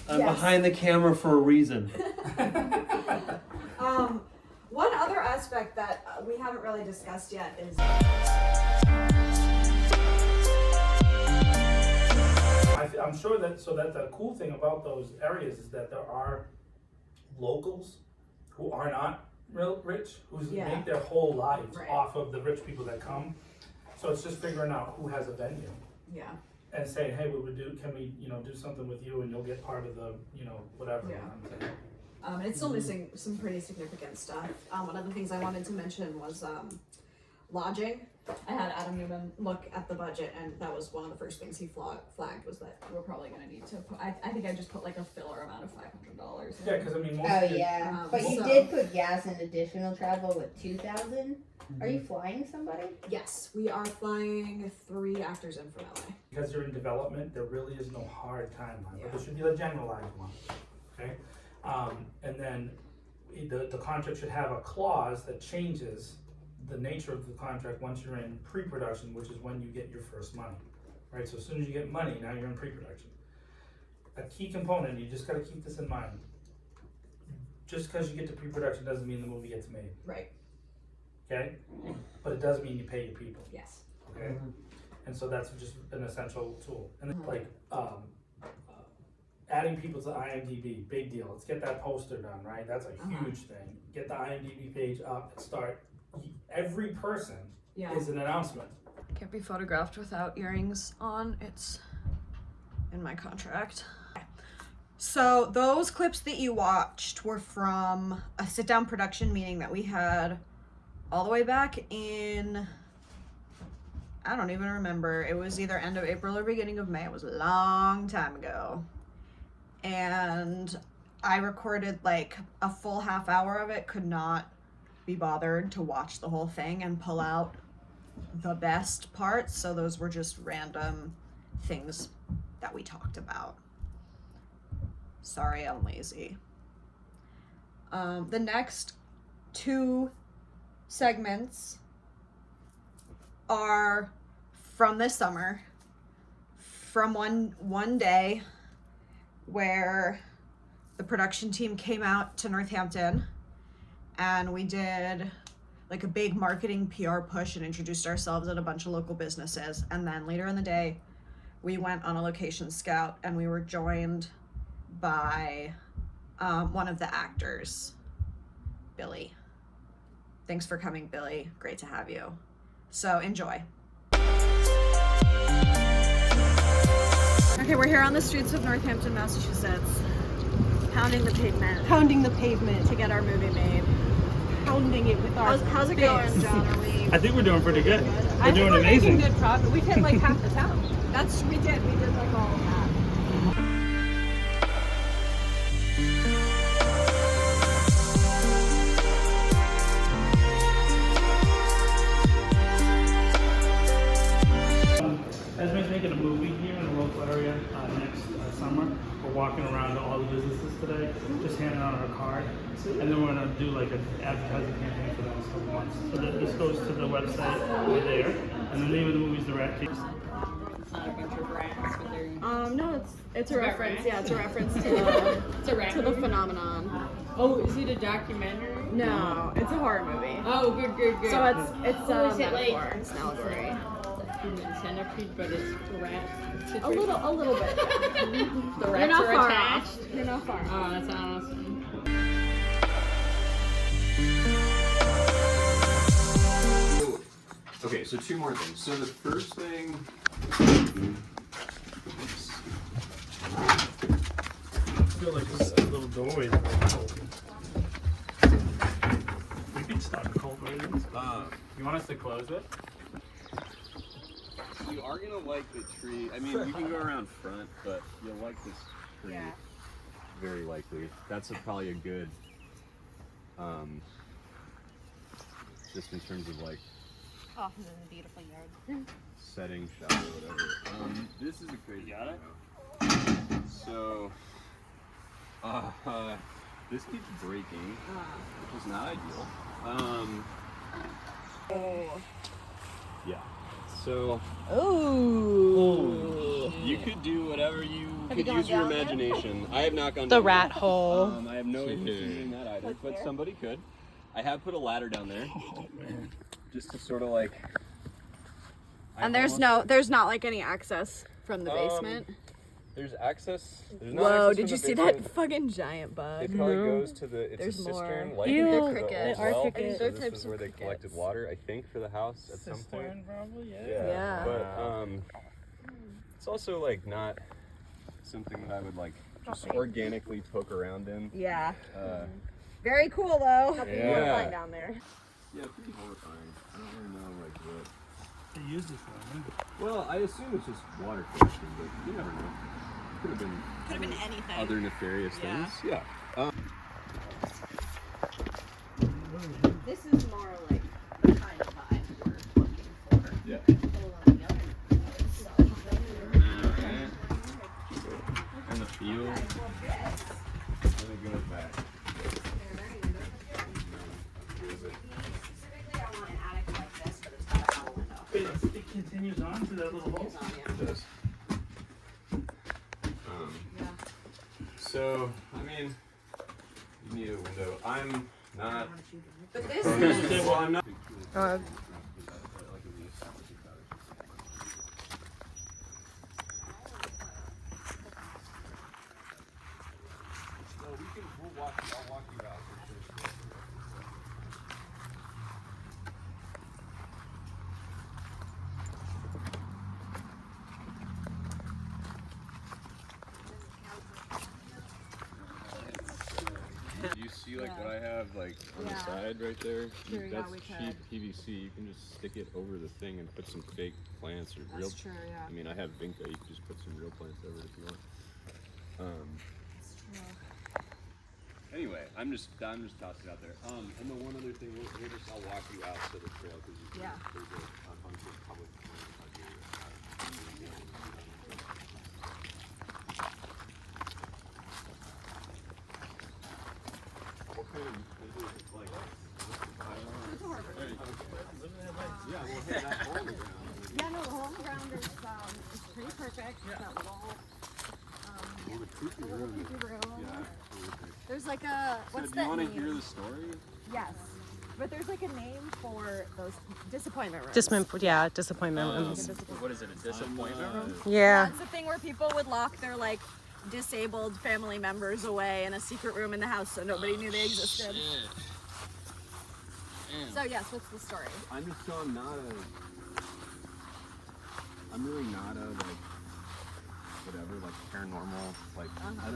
I'm behind the camera for a reason. One other aspect that we haven't really discussed yet is I'm sure that the cool thing about those areas is that there are locals who are not real rich, who make their whole lives off of the rich people that come. So it's just figuring out who has a venue. Yeah. And saying, hey, can we, do something with you, and you'll get part of the, whatever. Yeah. And it's still missing some pretty significant stuff. One of the things I wanted to mention was lodging. I had Adam Newman look at the budget, and that was one of the first things he flagged was that we're probably going to need to put, I think I just put like a filler amount of $500. Yeah, because I mean, most but you did put gas and additional travel with $2,000. Are you flying somebody? Yes, we are flying 3 actors in from LA. Because you're in development, there really is no hard timeline, but there should be a generalized one, okay? And then the contract should have a clause that changes the nature of the contract once you're in pre-production, which is when you get your first money, right? So as soon as you get money, now you're in pre-production. A key component, you just got to keep this in mind. Just because you get to pre-production doesn't mean the movie gets made. Right. Okay? But it does mean you pay your people. Yes. Okay? And so that's just an essential tool. And then, like, adding people to IMDb, big deal. Let's get that poster done, right? That's a huge thing. Get the IMDb page up and start. Every person is an announcement. Can't be photographed without earrings on. It's in my contract. So those clips that you watched were from a sit-down production meeting that we had all the way back in, I don't even remember. It was either end of April or beginning of May. It was a long time ago. And I recorded like a full half hour of it, could not be bothered to watch the whole thing and pull out the best parts. So those were just random things that we talked about. Sorry, I'm lazy. The next 2 segments are from this summer, from one day where the production team came out to Northampton and we did like a big marketing PR push and introduced ourselves at a bunch of local businesses. And then later in the day, we went on a location scout and we were joined by one of the actors, Billy. Thanks for coming, Billy. Great to have you. So enjoy. Okay, we're here on the streets of Northampton, Massachusetts, pounding the pavement to get our movie made. Pounding it with our How's it going, John? I think we're doing pretty good. We're doing we're amazing. Making good progress. We hit like half the town. We did like all of that. Esme's making a movie here in the local area next summer. We're walking around to all the businesses today, just handing out our card. And then we're going to do like an advertising campaign for the next couple months. So this goes to the website over there. And the name of the movie is the RatKing. It's not a bunch of brands, but they're... No, it's a reference. Rats? Yeah, it's a reference to It's a the phenomenon. Oh, is it a documentary? No, it's a horror movie. Oh, good. So it's is it metaphor. like It's an allegory. Human centipede, but it's rat. A little bit. The rats are attached. You're not far. Oh, that's awesome. Okay, so 2 more things. So the first thing. I feel like this little doorway. We could start a cold rating. You want us to close it? You are gonna like the tree. I mean, we can go around front, but you'll like this tree. Yeah. Very likely. That's probably a good. Just in terms of like. Off in the beautiful yard. Setting shot or whatever. This is a crazy. You got it? So, this keeps breaking, which is not ideal. Yeah. So. Ooh. You could do whatever you Have could you use gone your down there? imagination. I have not gone The down rat there. hole. I have no interest in doing that either, but somebody could. I have put a ladder down there. Oh man. Just to sort of like. And there's not like any access from the basement. There's access. There's not Whoa, access did from you the see basement. that fucking giant bug? It probably goes to the. It's There's a cistern. more. Like Ew. the They're old crickets. Are well, crickets. so They're this types is of where they crickets. collected water, I think, for the house at some point. Probably, Yeah. But it's also like not something that I would like just organically poke around in. Yeah. Uh, Very cool though. Yeah. Flying down there. Yeah, pretty horrifying. I don't really know like what. They used it for it. Well, I assume it's just water collection, but you never know. Could have been anything. other nefarious Yeah. things. Yeah. This is more like the kind of vibe we're looking for. Yeah. And the field. Then it goes back. Specifically, I want an attic like this, but it's got a hole window. It continues on to that little hole. It does. So, I mean, you need a window. I'm not. But this Well, I'm not. I'll walk you out for sure. You see like what I have like on the side right there? Sure, yeah, That's we cheap could. PVC. You can just stick it over the thing and put some fake plants or real. That's true, yeah. I mean, I have Vinca. You can just put some real plants over it if you want. Anyway, I'm just tossing it out there. And the one other thing, I'll walk you out to the trail because Yeah. there's a bunch of public land out here. What kind of is it like? Yeah, well, hey, that hole in the ground. Yeah, no, the hole in the ground is pretty perfect. That little Well, the creepy room. creepy room. Yeah. There's like a what's So do you that want to name? hear the story? Yes. But there's like a name for those disappointment rooms. Disappointment rooms. What is it? A disappointment room? Yeah. That's the thing where people would lock their like disabled family members away in a secret room in the house so nobody knew they existed. So yes, what's the story? I'm really not a like whatever like paranormal like I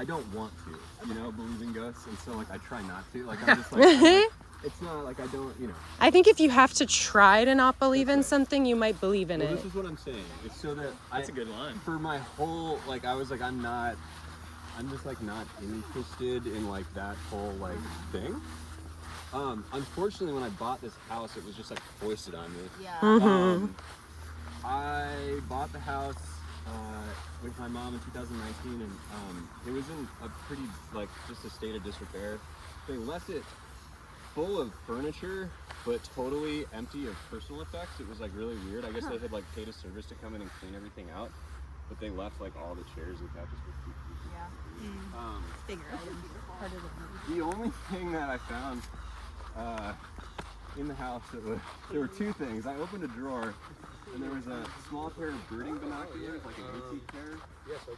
don't want to believe in ghosts, and so like I try not to like I'm just like it's not like I don't I think if you have to try to not believe in something, you might believe in well, it. this is what I'm saying. It's so that That's a good line. For my whole like I was like I'm just like not interested in like that whole like thing. Unfortunately, when I bought this house, it was just like foisted on me. Yeah. I bought the house with my mom in 2019, and it was in a pretty like just a state of disrepair. They left it full of furniture, but totally empty of personal effects. It was like really weird. I guess they had like paid a service to come in and clean everything out, but they left like all the chairs and couches were the only thing that I found in the house there were two things. I opened a drawer and there was a small pair of birding binoculars, like an antique pair,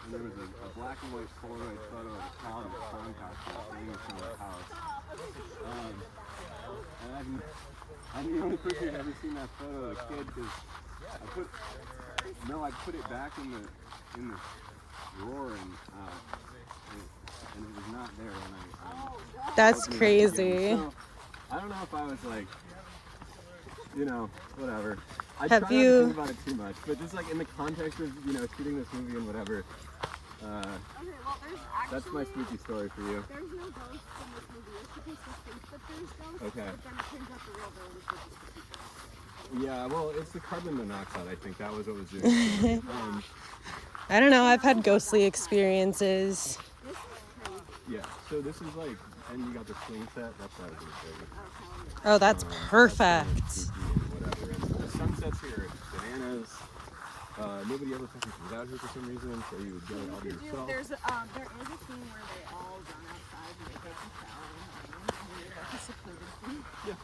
and there was a black and white Polaroid photo of a child in a pond costume sitting in front of the house. And I'm the only person who's ever seen that photo of a kid because I put it back in the drawer and it was not there when I That's opened it up crazy. again. So, I don't know if I was like, whatever. I Have try not you- to think about it too much, but just like in the context of shooting this movie and whatever. Okay, well, there's actually That's my spooky story for you. there's no ghosts in this movie. You're supposed to think that there's ghosts, Okay. but then it turns out the real ghost is Yeah, well, it's the carbon monoxide. I think that was what was doing it. I don't know. I've had ghostly experiences. Yeah, so this is like, and you got the swing set. That's what I was gonna say. Oh, that's perfect. That's kind of spooky and whatever. And the sunsets here are bananas. Nobody ever fucking comes out here for some reason, so you would go all to yourself. there is a scene where they all run outside and they take a shower and like a secluded thing. Yeah.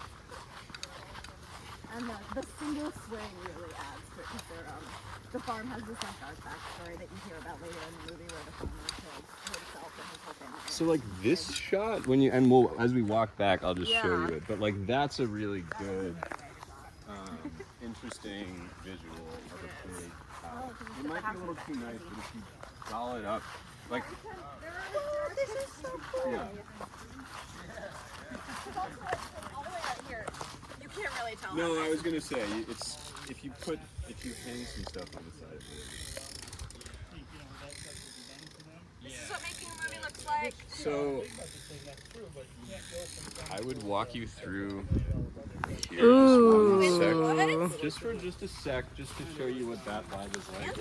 And the single swing really adds to it because the farm has this like dark backstory that you hear about later in the movie where the farmer killed himself and his whole family. So like this shot, when you, and we'll, as we walk back, I'll just show you it, but like that's a really good, interesting visual of a big house. It might be a little too nice, but if you doll it up, like, This is so cool. yeah. All the way out here, you can't really tell. No, I was gonna say, it's, if you hang some stuff on the side of it. This is what making a movie looks like. So, I would walk you through here Ooh. just for just a sec, just to show you what that vibe is like.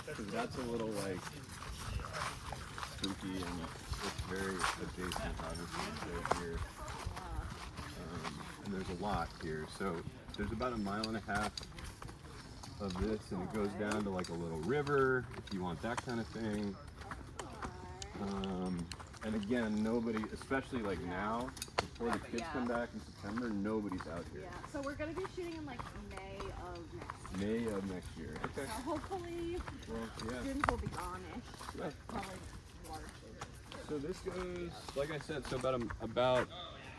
Because that's a little like spooky and it's very adjacent, obviously, right here. And there's a lot here, so there's about 1.5 miles of this, and it goes down to like a little river if you want that kind of thing. And again, nobody, especially like now, before the kids come back in September, nobody's out here. Yeah, so we're gonna be shooting in like May of next year. Okay. So hopefully Well, yeah. students will be on-ish. Yeah. Probably largely. So this goes, like I said, so about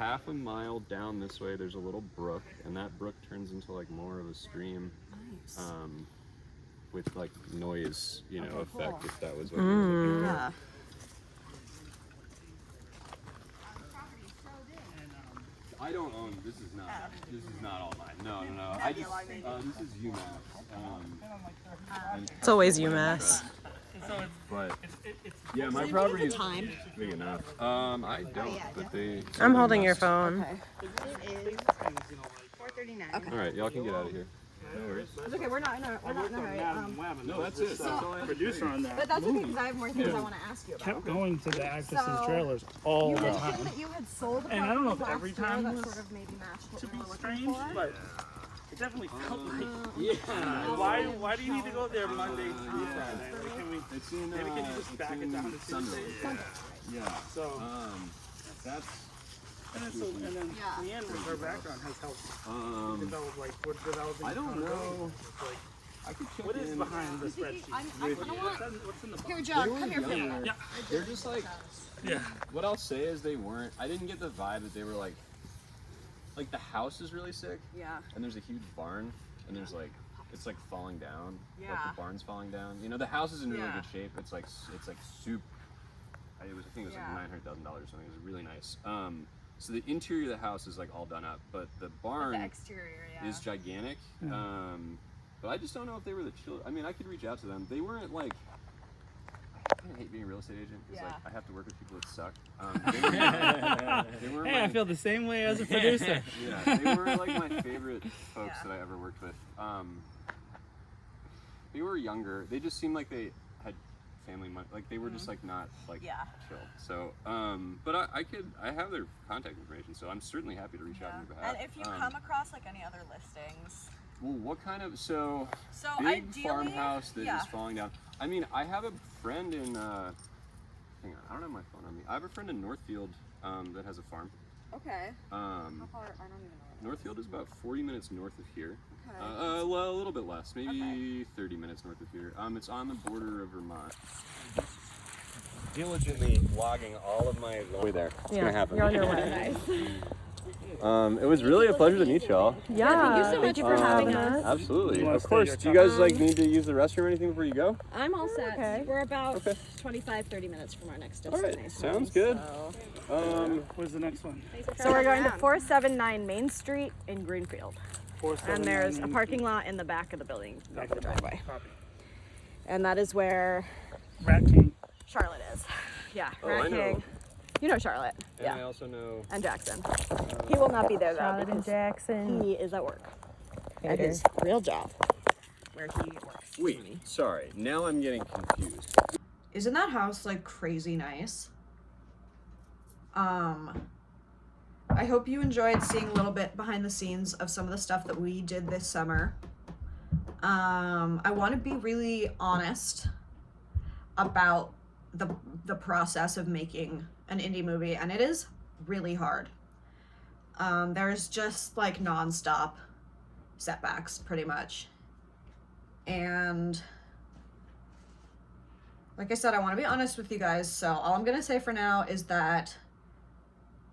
1/2 mile down this way, there's a little brook, and that brook turns into like more of a stream. Nice. With like noise, effect, if that was what you were looking for. Yeah. I don't own, this is not all mine. No. I just, this is UMass. It's always UMass. But, yeah, my property is big enough. I don't, but they... I'm holding your phone. It is 4:39. Okay. All right, y'all can get out of here. No worries. It's okay, we're not in a hurry. No, that's it. That's all I have to Producer say. on that. But that's okay because I have more things I want to ask you about. Kept going to the Atkinson's So, trailers all You the mentioned time. that you had sold a And I don't know if property every last year time that was sort of maybe matched what To we be were looking strange, for. but it definitely felt like. Yeah. Why do you need to go there Monday through Friday? Like, can we? It's in, Maybe can you just back it down to Sunday. Tuesday? Yeah. So That's... and then Leanne with her background has helped develop like what developing. I don't know. Like I could check what is in. behind the spreadsheet? What's in the box? Here, John, come here for a minute. Yeah. They're just like, Yeah. what I'll say is they weren't, I didn't get the vibe that they were like the house is really sick, Yeah. and there's a huge barn, and there's like, it's like falling down, like Yeah. the barn's falling down. The house is in really Yeah. good shape. It's like soup. I think it was like $900,000 or something. It was really nice. So the interior of the house is like all done up, but the barn The exterior, is gigantic. But I just don't know if they were the children. I mean, I could reach out to them. They weren't like, I kind of hate being a real estate agent because like I have to work with people that suck. They weren't Hey, I like, feel the same way as a producer. yeah, they were like my favorite folks that I ever worked with. They were younger. They just seemed like they had family money. Like they were just like not like chill. So, but I have their contact information, so I'm certainly happy to reach out on your behalf. And if you come across like any other listings. Well, what kind of big ideally, farmhouse that is falling down? I mean, I have a friend in. Hang on, I don't have my phone on me. I have a friend in Northfield that has a farm. Okay. How far? I don't even know. Northfield is about 40 minutes north of here. Okay. Well, a little bit less, maybe 30 minutes north of here. It's on the border of Vermont. Diligently logging all of my way there. It's gonna happen. You're on your way. It was really a pleasure to meet y'all. Yeah, thank you for having us. Absolutely, of course. Do you guys need to use the restroom or anything before you go? I'm all set. Okay. We're about 25-30 minutes from our next All destination. right, sounds good. Where's the next one? So we're going to 479 Main Street in Greenfield. 479 And there's a Main parking lot in the back of the building, back of the driveway. Copy. And that is where RatKing. Charlotte is. Yeah, Oh, I know. RatKing. You know Charlotte. And I Yeah. also know. And Jackson. He will not be there though Charlotte and because Jackson. he is at work. At his real job. Where he works. Wait, sorry. Now I'm getting confused. Isn't that house like crazy nice? I hope you enjoyed seeing a little bit behind the scenes of some of the stuff that we did this summer. I want to be really honest about the process of making an indie movie, and it is really hard. There's just like nonstop setbacks pretty much. And like I said, I want to be honest with you guys. So all I'm going to say for now is that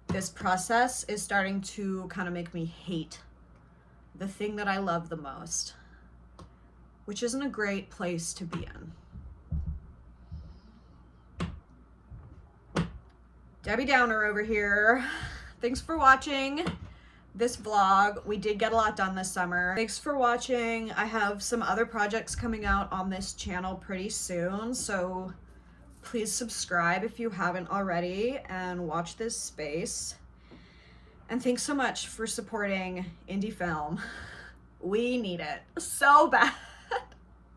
this process is starting to kind of make me hate the thing that I love the most, which isn't a great place to be in. Debbie Downer over here. Thanks for watching this vlog. We did get a lot done this summer. Thanks for watching. I have some other projects coming out on this channel pretty soon, so please subscribe if you haven't already and watch this space. And thanks so much for supporting indie film. We need it so bad.